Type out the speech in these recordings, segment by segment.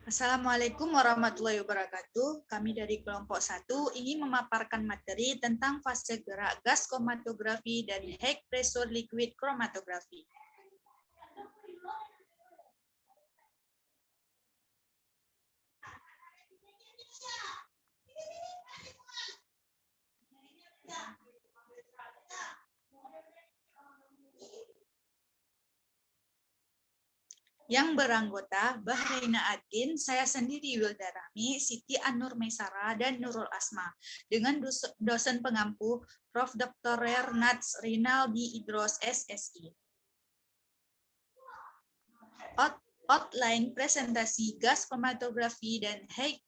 Assalamualaikum warahmatullahi wabarakatuh. Kami dari kelompok 1 ingin memaparkan materi tentang fase gerak gas kromatografi dan high pressure liquid kromatografi. Yang beranggota Bahraina Adkin, saya sendiri Wilda Rahmi, Siti An-Nur Maisara, dan Nurul Asma, dengan dosen pengampu Prof. Dr. Nats Rinaldi Idros, SSI. Outline presentasi gas kromatografi dan high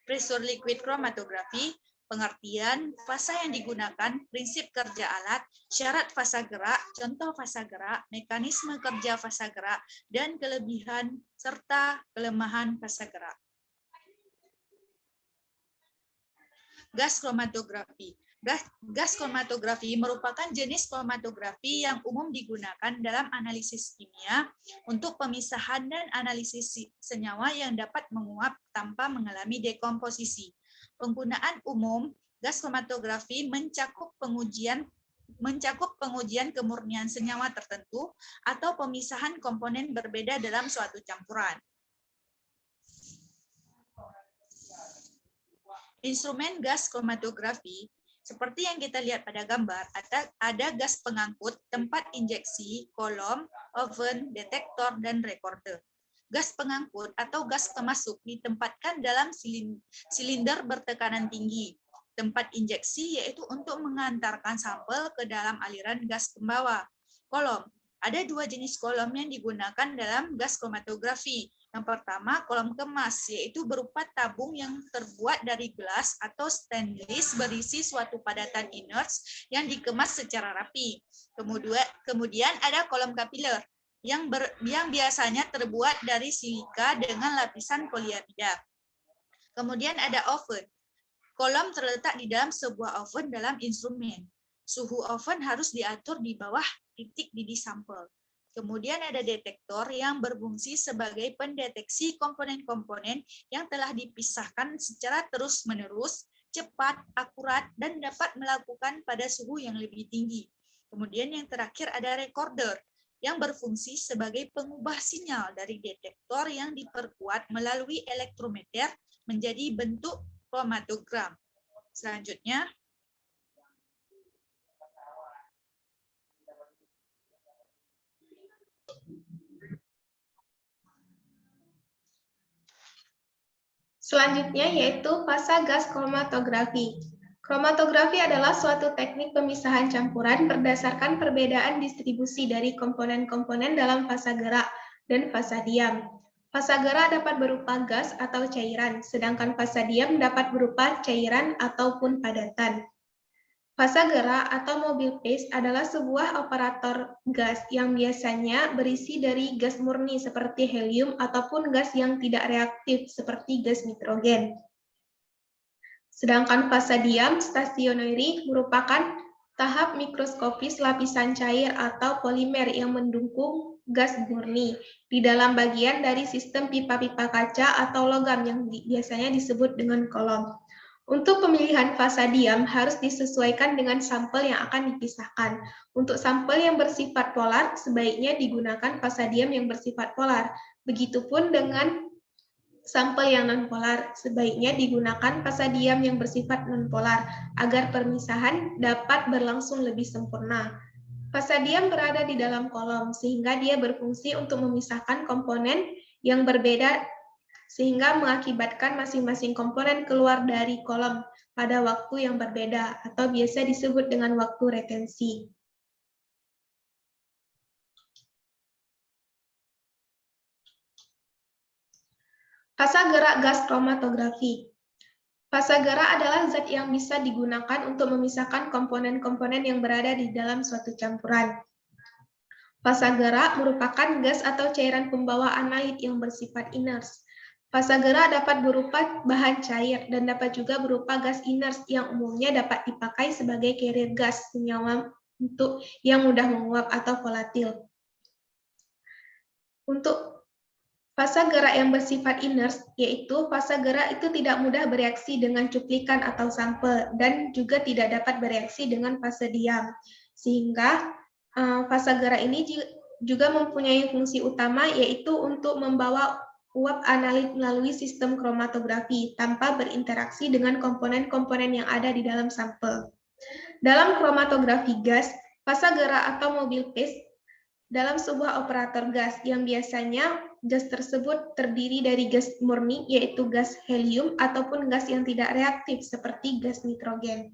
pressure liquid kromatografi, pengertian, fasa yang digunakan, prinsip kerja alat, syarat fasa gerak, contoh fasa gerak, mekanisme kerja fasa gerak, dan kelebihan serta kelemahan fasa gerak. Gas kromatografi. Gas kromatografi merupakan jenis kromatografi yang umum digunakan dalam analisis kimia untuk pemisahan dan analisis senyawa yang dapat menguap tanpa mengalami dekomposisi. Penggunaan umum gas kromatografi mencakup pengujian kemurnian senyawa tertentu atau pemisahan komponen berbeda dalam suatu campuran. Instrumen gas kromatografi, seperti yang kita lihat pada gambar, ada gas pengangkut, tempat injeksi, kolom, oven, detektor, dan recorder. Gas pengangkut atau gas pemasuk ditempatkan dalam silinder bertekanan tinggi. Tempat injeksi yaitu untuk mengantarkan sampel ke dalam aliran gas pembawa. Kolom, ada dua jenis kolom yang digunakan dalam gas kromatografi. Yang pertama, kolom kemas, yaitu berupa tabung yang terbuat dari gelas atau stainless berisi suatu padatan inerts yang dikemas secara rapi. Kemudian ada kolom kapiler, yang biasanya terbuat dari silika dengan lapisan poliamida. Kemudian ada oven. Kolom terletak di dalam sebuah oven dalam instrumen. Suhu oven harus diatur di bawah titik didih sampel. Kemudian ada detektor yang berfungsi sebagai pendeteksi komponen-komponen yang telah dipisahkan secara terus-menerus, cepat, akurat, dan dapat melakukan pada suhu yang lebih tinggi. Kemudian yang terakhir ada recorder yang berfungsi sebagai pengubah sinyal dari detektor yang diperkuat melalui elektrometer menjadi bentuk kromatogram. Selanjutnya, selanjutnya yaitu fasa gas kromatografi. Kromatografi adalah suatu teknik pemisahan campuran berdasarkan perbedaan distribusi dari komponen-komponen dalam fasa gerak dan fasa diam. Fasa gerak dapat berupa gas atau cairan, sedangkan fasa diam dapat berupa cairan ataupun padatan. Fasa gerak atau mobil phase adalah sebuah operator gas yang biasanya berisi dari gas murni seperti helium ataupun gas yang tidak reaktif seperti gas nitrogen. Sedangkan fasa diam stationary merupakan tahap mikroskopis lapisan cair atau polimer yang mendukung gas murni di dalam bagian dari sistem pipa-pipa kaca atau logam yang biasanya disebut dengan kolom. Untuk pemilihan fasa diam harus disesuaikan dengan sampel yang akan dipisahkan. Untuk sampel yang bersifat polar, sebaiknya digunakan fasa diam yang bersifat polar. Begitupun dengan sampel yang nonpolar, sebaiknya digunakan fasa diam yang bersifat nonpolar agar pemisahan dapat berlangsung lebih sempurna. Fasa diam berada di dalam kolom, sehingga dia berfungsi untuk memisahkan komponen yang berbeda sehingga mengakibatkan masing-masing komponen keluar dari kolom pada waktu yang berbeda atau biasa disebut dengan waktu retensi. Fasa gerak gas kromatografi. Fasa gerak adalah zat yang bisa digunakan untuk memisahkan komponen-komponen yang berada di dalam suatu campuran. Fasa gerak merupakan gas atau cairan pembawa analit yang bersifat inert. Fasa gerak dapat berupa bahan cair dan dapat juga berupa gas inert yang umumnya dapat dipakai sebagai carrier gas senyawa untuk yang mudah menguap atau volatil. Untuk Fase gerak yang bersifat inert, yaitu fase gerak itu tidak mudah bereaksi dengan cuplikan atau sampel, dan juga tidak dapat bereaksi dengan fase diam. Sehingga fase gerak ini juga mempunyai fungsi utama, yaitu untuk membawa uap analit melalui sistem kromatografi tanpa berinteraksi dengan komponen-komponen yang ada di dalam sampel. Dalam kromatografi gas, fase gerak atau mobil phase dalam sebuah operator gas yang biasanya gas tersebut terdiri dari gas murni, yaitu gas helium, ataupun gas yang tidak reaktif seperti gas nitrogen.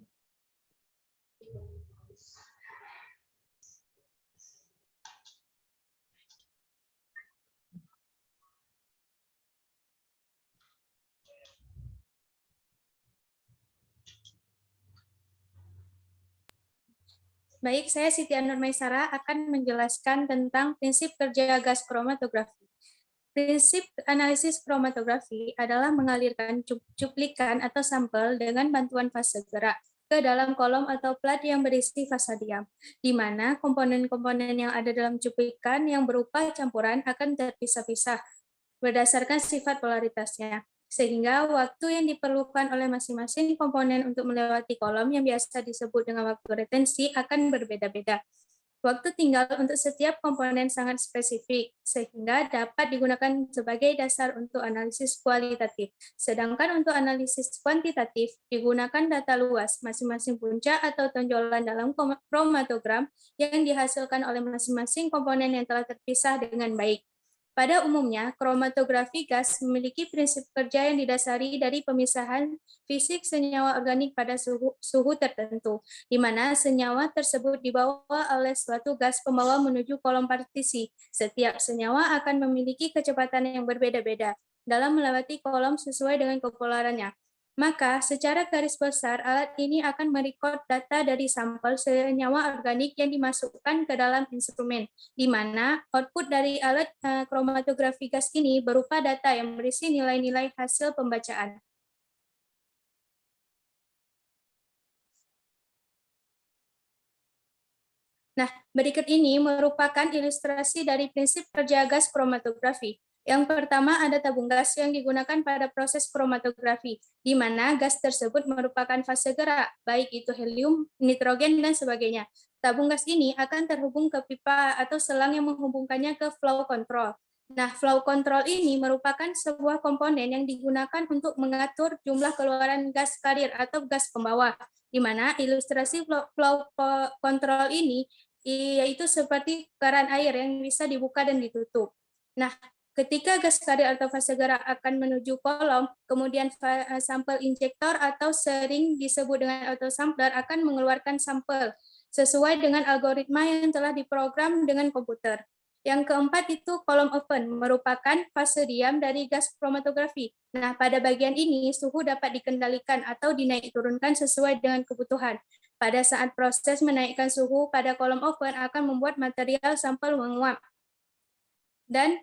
Baik, saya Siti Anur Maisara akan menjelaskan tentang prinsip kerja gas kromatografi. Prinsip analisis kromatografi adalah mengalirkan cuplikan atau sampel dengan bantuan fase gerak ke dalam kolom atau plat yang berisi fase diam, di mana komponen-komponen yang ada dalam cuplikan yang berupa campuran akan terpisah-pisah berdasarkan sifat polaritasnya, sehingga waktu yang diperlukan oleh masing-masing komponen untuk melewati kolom yang biasa disebut dengan waktu retensi akan berbeda-beda. Waktu tinggal untuk setiap komponen sangat spesifik, sehingga dapat digunakan sebagai dasar untuk analisis kualitatif. Sedangkan untuk analisis kuantitatif, digunakan data luas masing-masing puncak atau tonjolan dalam kromatogram yang dihasilkan oleh masing-masing komponen yang telah terpisah dengan baik. Pada umumnya, kromatografi gas memiliki prinsip kerja yang didasari dari pemisahan fisik senyawa organik pada suhu tertentu, di mana senyawa tersebut dibawa oleh suatu gas pembawa menuju kolom partisi. Setiap senyawa akan memiliki kecepatan yang berbeda-beda dalam melewati kolom sesuai dengan kepolarannya. Maka, secara garis besar, alat ini akan merekod data dari sampel senyawa organik yang dimasukkan ke dalam instrumen, di mana output dari alat kromatografi gas ini berupa data yang berisi nilai-nilai hasil pembacaan. Nah, berikut ini merupakan ilustrasi dari prinsip kerja gas kromatografi. Yang pertama ada tabung gas yang digunakan pada proses kromatografi, di mana gas tersebut merupakan fase gerak, baik itu helium, nitrogen, dan sebagainya. Tabung gas ini akan terhubung ke pipa atau selang yang menghubungkannya ke flow control. Nah, flow control ini merupakan sebuah komponen yang digunakan untuk mengatur jumlah keluaran gas karir atau gas pembawa, di mana ilustrasi flow control ini yaitu seperti keran air yang bisa dibuka dan ditutup. Nah, ketika gas karir atau fase gerak akan menuju kolom, kemudian sampel injektor atau sering disebut dengan autosampler akan mengeluarkan sampel sesuai dengan algoritma yang telah diprogram dengan komputer. Yang keempat itu kolom open, merupakan fase diam dari gas kromatografi. Nah, pada bagian ini suhu dapat dikendalikan atau dinaik turunkan sesuai dengan kebutuhan. Pada saat proses menaikkan suhu pada kolom oven akan membuat material sampel menguap. Dan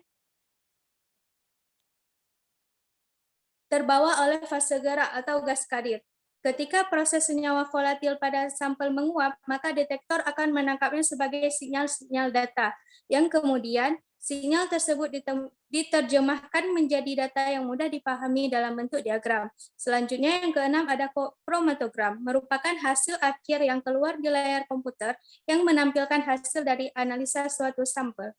terbawa oleh fase gerak atau gas karir. Ketika proses senyawa volatil pada sampel menguap, maka detektor akan menangkapnya sebagai sinyal-sinyal data, yang kemudian sinyal tersebut diterjemahkan menjadi data yang mudah dipahami dalam bentuk diagram. Selanjutnya yang keenam ada kromatogram, merupakan hasil akhir yang keluar di layar komputer yang menampilkan hasil dari analisa suatu sampel.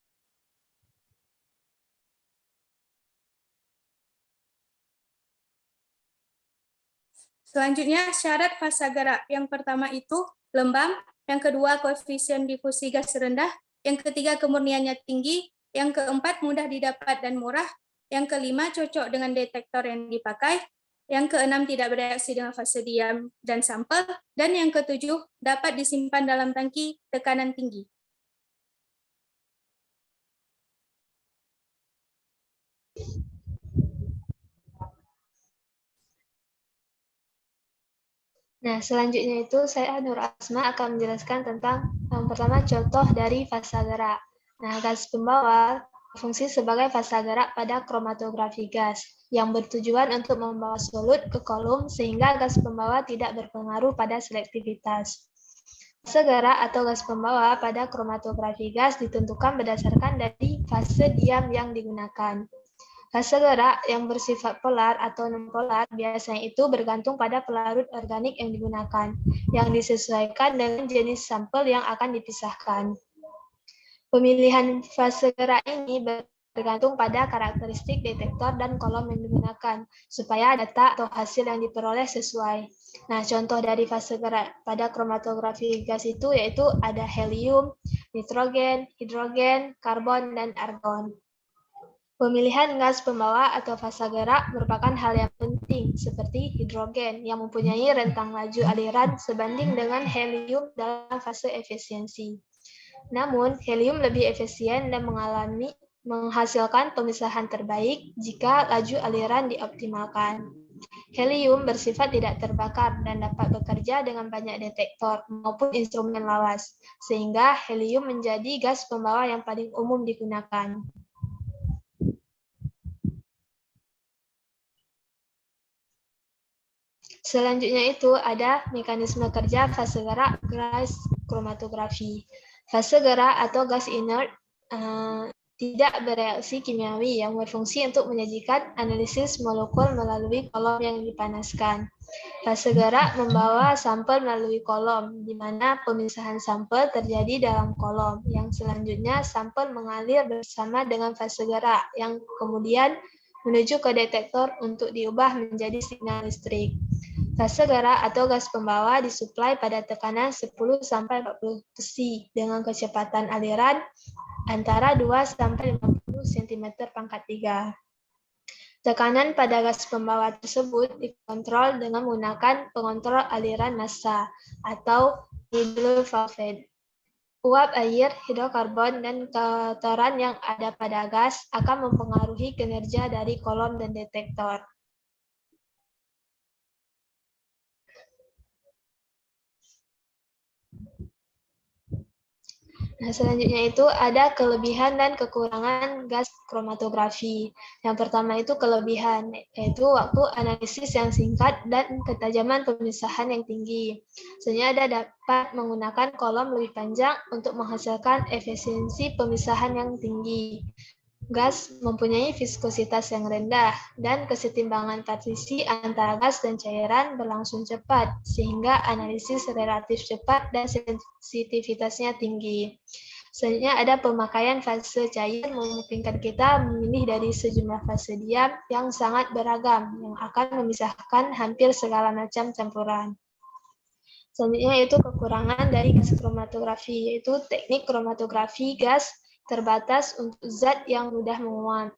Selanjutnya, syarat fase gerak. Yang pertama itu lembab, yang kedua koefisien difusi gas rendah, yang ketiga kemurniannya tinggi, yang keempat mudah didapat dan murah, yang kelima cocok dengan detektor yang dipakai, yang keenam tidak bereaksi dengan fase diam dan sampel, dan yang ketujuh dapat disimpan dalam tangki tekanan tinggi. Nah, selanjutnya itu saya Nur Asma akan menjelaskan tentang yang pertama contoh dari fase gerak. Nah, gas pembawa berfungsi sebagai fase gerak pada kromatografi gas yang bertujuan untuk membawa solut ke kolom sehingga gas pembawa tidak berpengaruh pada selektivitas. Fase gerak atau gas pembawa pada kromatografi gas ditentukan berdasarkan dari fase diam yang digunakan. Fase gerak yang bersifat polar atau non-polar biasanya itu bergantung pada pelarut organik yang digunakan, yang disesuaikan dengan jenis sampel yang akan dipisahkan. Pemilihan fase gerak ini bergantung pada karakteristik detektor dan kolom yang digunakan, supaya data atau hasil yang diperoleh sesuai. Nah, contoh dari fase gerak pada kromatografi gas itu yaitu ada helium, nitrogen, hidrogen, karbon, dan argon. Pemilihan gas pembawa atau fase gerak merupakan hal yang penting, seperti hidrogen yang mempunyai rentang laju aliran sebanding dengan helium dalam fase efisiensi. Namun, helium lebih efisien dan menghasilkan pemisahan terbaik jika laju aliran dioptimalkan. Helium bersifat tidak terbakar dan dapat bekerja dengan banyak detektor maupun instrumen lawas, sehingga helium menjadi gas pembawa yang paling umum digunakan. Selanjutnya itu ada mekanisme kerja fase gerak gas kromatografi. Fase gerak atau gas inert tidak bereaksi kimiawi yang berfungsi untuk menyajikan analisis molekul melalui kolom yang dipanaskan. Fase gerak membawa sampel melalui kolom, di mana pemisahan sampel terjadi dalam kolom, yang selanjutnya sampel mengalir bersama dengan fase gerak, yang kemudian menuju ke detektor untuk diubah menjadi sinyal listrik. Fase gerak atau gas pembawa disuplai pada tekanan 10-40 psi dengan kecepatan aliran antara 2-50 cm/3. Tekanan pada gas pembawa tersebut dikontrol dengan menggunakan pengontrol aliran massa atau needle valve. Uap air, hidrokarbon, dan kotoran yang ada pada gas akan mempengaruhi kinerja dari kolom dan detektor. Nah, selanjutnya itu ada kelebihan dan kekurangan gas kromatografi. Yang pertama itu kelebihan, yaitu waktu analisis yang singkat dan ketajaman pemisahan yang tinggi. Sehingga dapat menggunakan kolom lebih panjang untuk menghasilkan efisiensi pemisahan yang tinggi. Gas mempunyai viskositas yang rendah dan kesetimbangan partisi antara gas dan cairan berlangsung cepat, sehingga analisis relatif cepat dan sensitivitasnya tinggi. Selanjutnya ada pemakaian fase cair memungkinkan kita memilih dari sejumlah fase diam yang sangat beragam, yang akan memisahkan hampir segala macam campuran. Selanjutnya itu kekurangan dari gas kromatografi, yaitu teknik kromatografi gas terbatas untuk zat yang mudah menguap.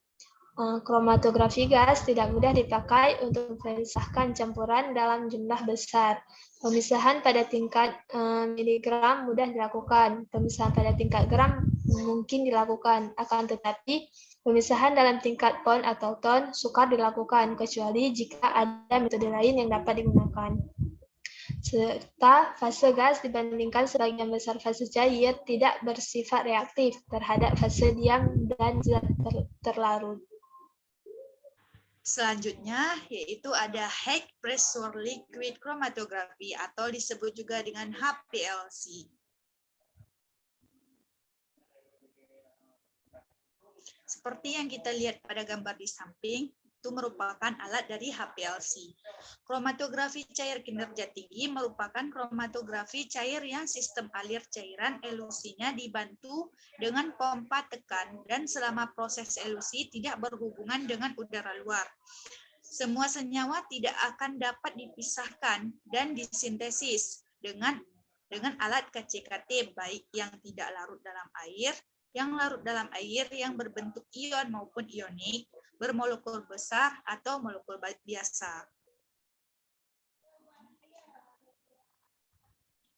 Kromatografi gas tidak mudah dipakai untuk memisahkan campuran dalam jumlah besar. Pemisahan pada tingkat miligram mudah dilakukan. Pemisahan pada tingkat gram mungkin dilakukan. Akan tetapi, pemisahan dalam tingkat pound atau ton sukar dilakukan, kecuali jika ada metode lain yang dapat digunakan. Serta fase gas dibandingkan sebagian besar fase cair tidak bersifat reaktif terhadap fase diam dan zat terlarut. Selanjutnya yaitu ada High Pressure Liquid Chromatography atau disebut juga dengan HPLC. Seperti yang kita lihat pada gambar di samping, itu merupakan alat dari HPLC. Kromatografi cair kinerja tinggi merupakan kromatografi cair yang sistem alir cairan elusinya dibantu dengan pompa tekan dan selama proses elusi tidak berhubungan dengan udara luar. Semua senyawa tidak akan dapat dipisahkan dan disintesis dengan alat KCKT baik yang tidak larut dalam air, yang larut dalam air yang berbentuk ion maupun ionik, bermolekul besar atau molekul biasa.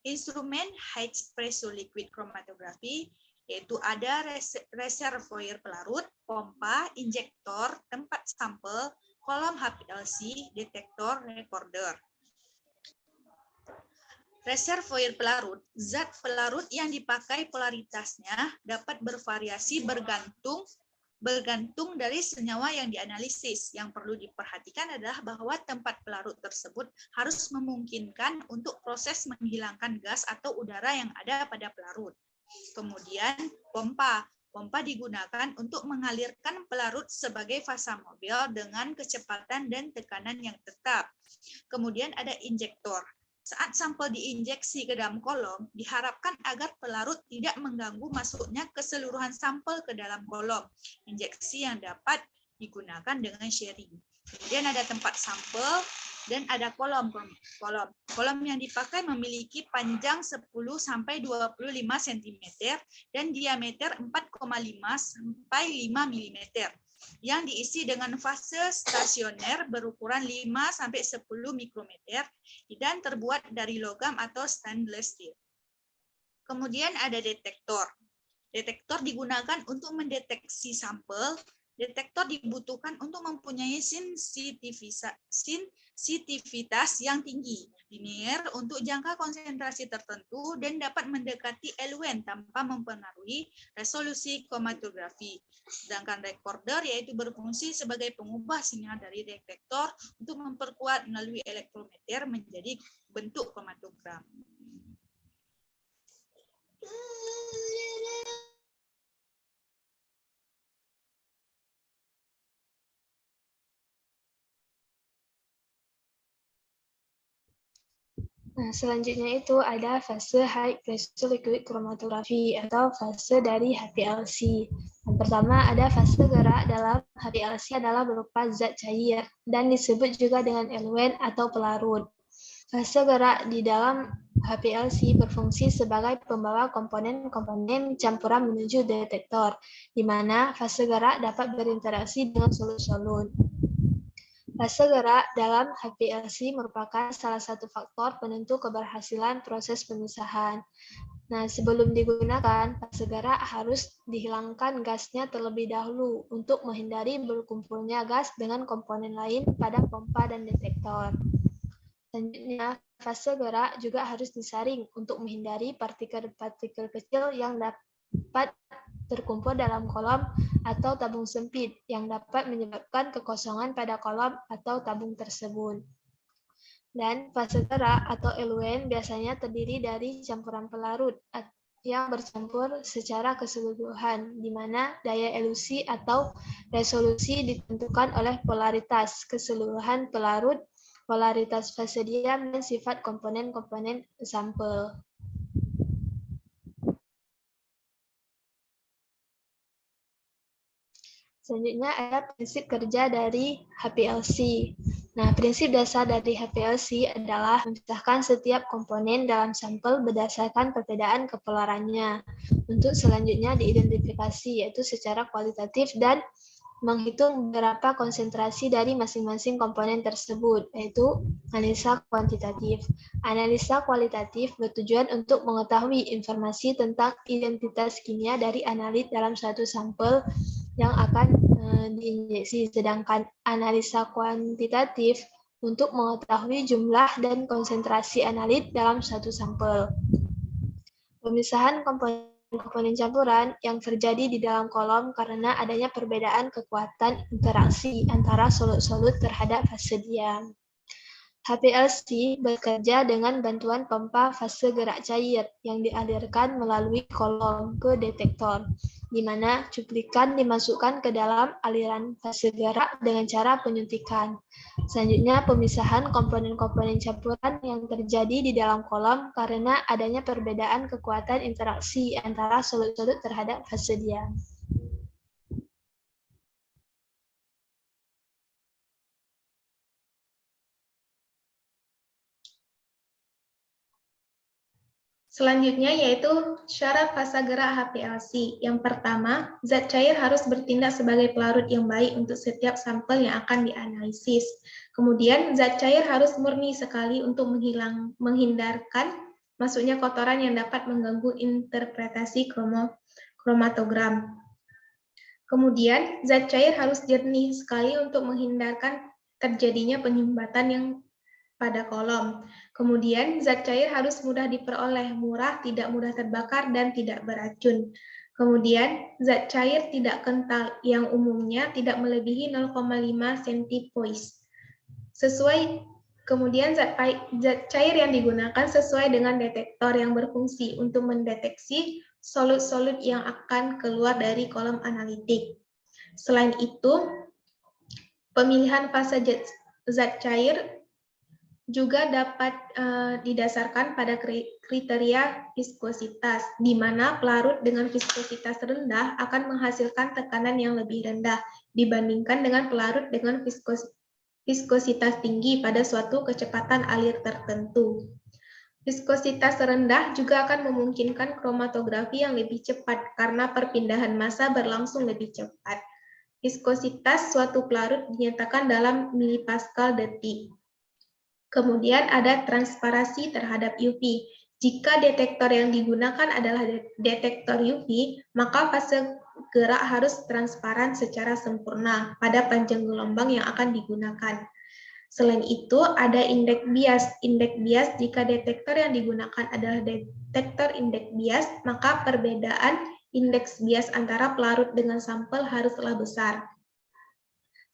Instrumen high pressure liquid chromatography yaitu ada reservoir pelarut, pompa, injektor, tempat sampel, kolom HPLC, detektor, recorder. Reservoir pelarut, zat pelarut yang dipakai polaritasnya dapat bervariasi bergantung dari senyawa yang dianalisis. Yang perlu diperhatikan adalah bahwa tempat pelarut tersebut harus memungkinkan untuk proses menghilangkan gas atau udara yang ada pada pelarut. Kemudian pompa. Pompa digunakan untuk mengalirkan pelarut sebagai fasa mobil dengan kecepatan dan tekanan yang tetap. Kemudian ada injektor. Saat sampel diinjeksi ke dalam kolom, diharapkan agar pelarut tidak mengganggu masuknya keseluruhan sampel ke dalam kolom. Injeksi yang dapat digunakan dengan sharing. Kemudian ada tempat sampel dan ada kolom. Kolom yang dipakai memiliki panjang 10 sampai 25 cm dan diameter 4,5 sampai 5 mm yang diisi dengan fase stasioner berukuran 5 sampai 10 mikrometer dan terbuat dari logam atau stainless steel. Kemudian ada detektor. Detektor digunakan untuk mendeteksi sampel. Detektor dibutuhkan untuk mempunyai sensitivitas yang tinggi, linear untuk jangka konsentrasi tertentu dan dapat mendekati eluen tanpa mempengaruhi resolusi kromatografi. Sedangkan recorder yaitu berfungsi sebagai pengubah sinyal dari detektor untuk memperkuat melalui elektrometer menjadi bentuk kromatogram. Nah, selanjutnya itu ada fase high pressure liquid chromatography atau fase dari HPLC. Yang pertama ada fase gerak dalam HPLC adalah berupa zat cair dan disebut juga dengan eluen atau pelarut. Fase gerak di dalam HPLC berfungsi sebagai pembawa komponen-komponen campuran menuju detektor, di mana fase gerak dapat berinteraksi dengan solut-solut. Fase gerak dalam HPLC merupakan salah satu faktor penentu keberhasilan proses pemisahan. Nah, sebelum digunakan, fase gerak harus dihilangkan gasnya terlebih dahulu untuk menghindari berkumpulnya gas dengan komponen lain pada pompa dan detektor. Selanjutnya, fase gerak juga harus disaring untuk menghindari partikel-partikel kecil yang dapat terkumpul dalam kolom atau tabung sempit yang dapat menyebabkan kekosongan pada kolom atau tabung tersebut. Dan fase gerak atau eluen biasanya terdiri dari campuran pelarut yang bercampur secara keseluruhan, di mana daya elusi atau resolusi ditentukan oleh polaritas keseluruhan pelarut, polaritas fase diam, dan sifat komponen-komponen sampel. Selanjutnya ada prinsip kerja dari HPLC. Nah, prinsip dasar dari HPLC adalah memisahkan setiap komponen dalam sampel berdasarkan perbedaan kepolarannya. Untuk selanjutnya diidentifikasi, yaitu secara kualitatif dan menghitung berapa konsentrasi dari masing-masing komponen tersebut, yaitu analisa kuantitatif. Analisa kualitatif bertujuan untuk mengetahui informasi tentang identitas kimia dari analit dalam suatu sampel yang akan diinjeksi, sedangkan analisa kuantitatif untuk mengetahui jumlah dan konsentrasi analit dalam suatu sampel. Pemisahan komponen campuran yang terjadi di dalam kolom karena adanya perbedaan kekuatan interaksi antara solut-solut terhadap fase diam. HPLC bekerja dengan bantuan pompa fase gerak cair yang dialirkan melalui kolom ke detektor, di mana cuplikan dimasukkan ke dalam aliran fase gerak dengan cara penyuntikan. Selanjutnya, pemisahan komponen-komponen campuran yang terjadi di dalam kolom karena adanya perbedaan kekuatan interaksi antara solut-solut terhadap fase diam. Selanjutnya yaitu syarat fasa gerak HPLC. Yang pertama, zat cair harus bertindak sebagai pelarut yang baik untuk setiap sampel yang akan dianalisis. Kemudian, zat cair harus murni sekali untuk menghindarkan masuknya kotoran yang dapat mengganggu interpretasi kromatogram. Kemudian, zat cair harus jernih sekali untuk menghindarkan terjadinya penyumbatan yang pada kolom. Kemudian, zat cair harus mudah diperoleh, murah, tidak mudah terbakar, dan tidak beracun. Kemudian, zat cair tidak kental, yang umumnya tidak melebihi 0,5 centipoise. Kemudian, zat cair yang digunakan sesuai dengan detektor yang berfungsi untuk mendeteksi solut-solut yang akan keluar dari kolom analitik. Selain itu, pemilihan fase zat cair juga dapat didasarkan pada kriteria viskositas, di mana pelarut dengan viskositas rendah akan menghasilkan tekanan yang lebih rendah dibandingkan dengan pelarut dengan viskositas tinggi pada suatu kecepatan alir tertentu. Viskositas rendah juga akan memungkinkan kromatografi yang lebih cepat karena perpindahan massa berlangsung lebih cepat. Viskositas suatu pelarut dinyatakan dalam milipascal detik. Kemudian ada transparasi terhadap UV. Jika detektor yang digunakan adalah detektor UV, maka fase gerak harus transparan secara sempurna pada panjang gelombang yang akan digunakan. Selain itu, ada indeks bias. Indeks bias jika detektor yang digunakan adalah detektor indeks bias, maka perbedaan indeks bias antara pelarut dengan sampel haruslah besar.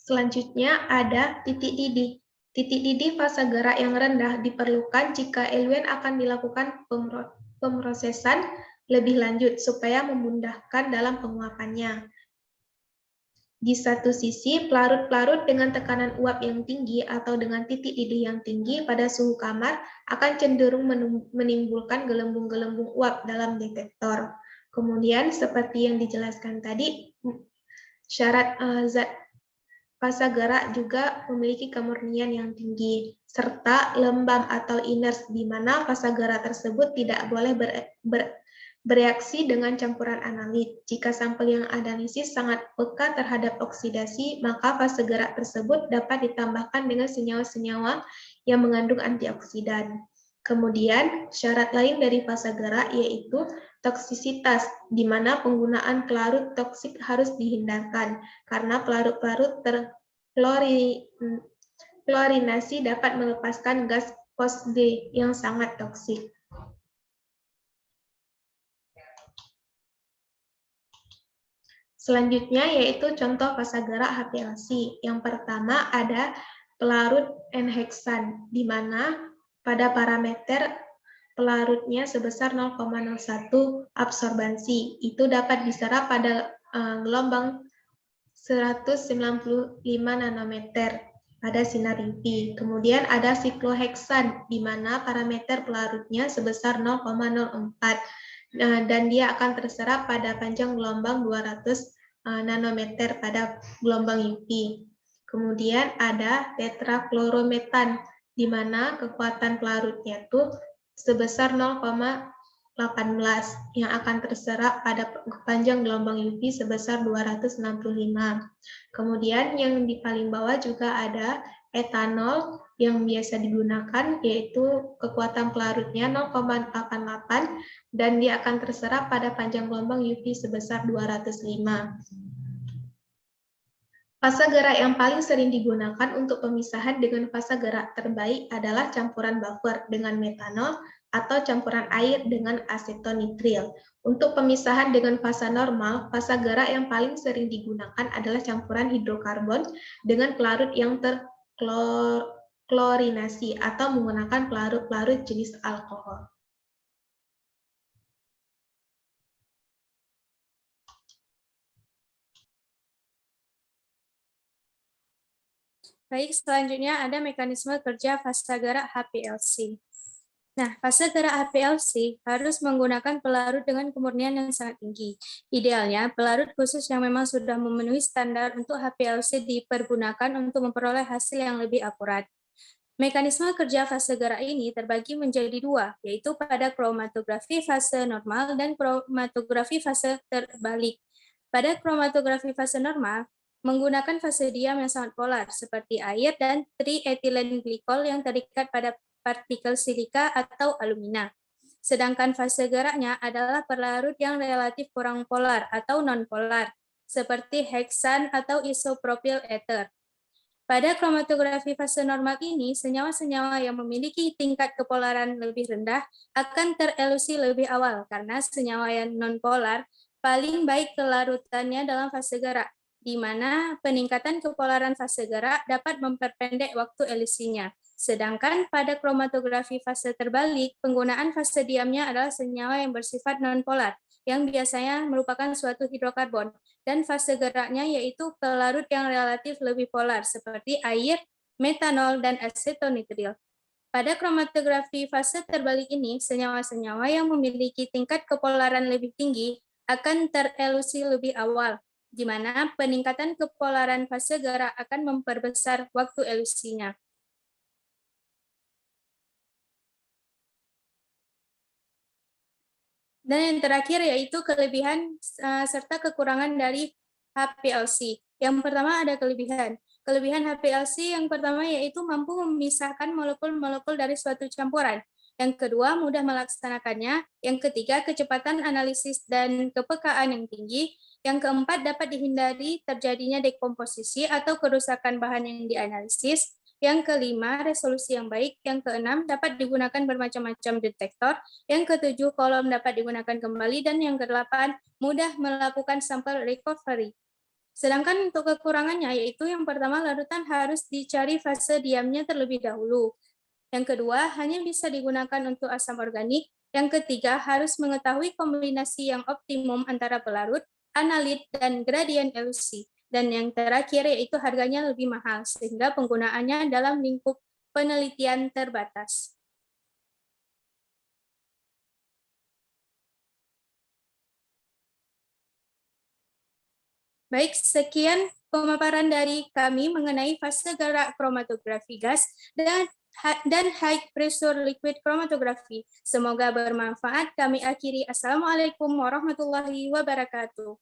Selanjutnya ada titik didih. Titik didih fase gerak yang rendah diperlukan jika eluen akan dilakukan pemrosesan lebih lanjut supaya memudahkan dalam penguapannya. Di satu sisi, pelarut-pelarut dengan tekanan uap yang tinggi atau dengan titik didih yang tinggi pada suhu kamar akan cenderung menimbulkan gelembung-gelembung uap dalam detektor. Kemudian, seperti yang dijelaskan tadi, syarat zat fase gerak juga memiliki kemurnian yang tinggi, serta lembab atau inert, di mana fase gerak tersebut tidak boleh bereaksi dengan campuran analit. Jika sampel yang analisis sangat peka terhadap oksidasi, maka fase gerak tersebut dapat ditambahkan dengan senyawa-senyawa yang mengandung antioksidan. Kemudian, syarat lain dari fase gerak yaitu toksisitas, di mana penggunaan pelarut toksik harus dihindarkan, karena pelarut-pelarut terklorinasi dapat melepaskan gas POS-D yang sangat toksik. Selanjutnya yaitu contoh fase gerak HPLC. Yang pertama ada pelarut N-heksan, di mana pada parameter pelarutnya sebesar 0,01 absorbansi. Itu dapat diserap pada gelombang 195 nanometer pada sinar UV. Kemudian ada sikloheksan, di mana parameter pelarutnya sebesar 0,04 dan dia akan terserap pada panjang gelombang 200 nanometer pada gelombang UV. Kemudian ada tetraklorometan, di mana kekuatan pelarutnya itu sebesar 0,18 yang akan terserap pada panjang gelombang UV sebesar 265. Kemudian yang di paling bawah juga ada etanol yang biasa digunakan, yaitu kekuatan pelarutnya 0,88 dan dia akan terserap pada panjang gelombang UV sebesar 205. Fase gerak yang paling sering digunakan untuk pemisahan dengan fase gerak terbaik adalah campuran buffer dengan metanol atau campuran air dengan asetonitril. Untuk pemisahan dengan fase normal, fase gerak yang paling sering digunakan adalah campuran hidrokarbon dengan pelarut yang terklorinasi atau menggunakan pelarut-pelarut jenis alkohol. Baik, selanjutnya ada mekanisme kerja fase gerak HPLC. Nah, fase gerak HPLC harus menggunakan pelarut dengan kemurnian yang sangat tinggi. Idealnya, pelarut khusus yang memang sudah memenuhi standar untuk HPLC dipergunakan untuk memperoleh hasil yang lebih akurat. Mekanisme kerja fase gerak ini terbagi menjadi dua, yaitu pada kromatografi fase normal dan kromatografi fase terbalik. Pada kromatografi fase normal, menggunakan fase diam yang sangat polar, seperti air dan trietilen glikol yang terikat pada partikel silika atau alumina. Sedangkan fase geraknya adalah pelarut yang relatif kurang polar atau non-polar, seperti heksan atau isopropyl ether. Pada kromatografi fase normal ini, senyawa-senyawa yang memiliki tingkat kepolaran lebih rendah akan terelusi lebih awal, karena senyawa yang non-polar paling baik kelarutannya dalam fase gerak, di mana peningkatan kepolaran fase gerak dapat memperpendek waktu elusinya. Sedangkan pada kromatografi fase terbalik, penggunaan fase diamnya adalah senyawa yang bersifat non-polar, yang biasanya merupakan suatu hidrokarbon, dan fase geraknya yaitu pelarut yang relatif lebih polar seperti air, metanol, dan asetonitril. Pada kromatografi fase terbalik ini, senyawa-senyawa yang memiliki tingkat kepolaran lebih tinggi akan terelusi lebih awal, di mana peningkatan kepolaran fase gerak akan memperbesar waktu elusinya. Dan yang terakhir yaitu kelebihan serta kekurangan dari HPLC. Yang pertama ada kelebihan. Kelebihan HPLC yang pertama yaitu mampu memisahkan molekul-molekul dari suatu campuran. Yang kedua, mudah melaksanakannya. Yang ketiga, kecepatan analisis dan kepekaan yang tinggi. Yang keempat, dapat dihindari terjadinya dekomposisi atau kerusakan bahan yang dianalisis. Yang kelima, resolusi yang baik. Yang keenam, dapat digunakan bermacam-macam detektor. Yang ketujuh, kolom dapat digunakan kembali. Dan yang kedelapan, mudah melakukan sampel recovery. Sedangkan untuk kekurangannya, yaitu yang pertama, larutan harus dicari fase diamnya terlebih dahulu. Yang kedua, hanya bisa digunakan untuk asam organik. Yang ketiga, harus mengetahui kombinasi yang optimum antara pelarut, analit, dan gradien elusi. Dan yang terakhir yaitu harganya lebih mahal, sehingga penggunaannya dalam lingkup penelitian terbatas. Baik, sekian pemaparan dari kami mengenai fase gerak kromatografi gas dan high pressure liquid chromatography. Semoga bermanfaat. Kami akhiri. Assalamualaikum warahmatullahi wabarakatuh.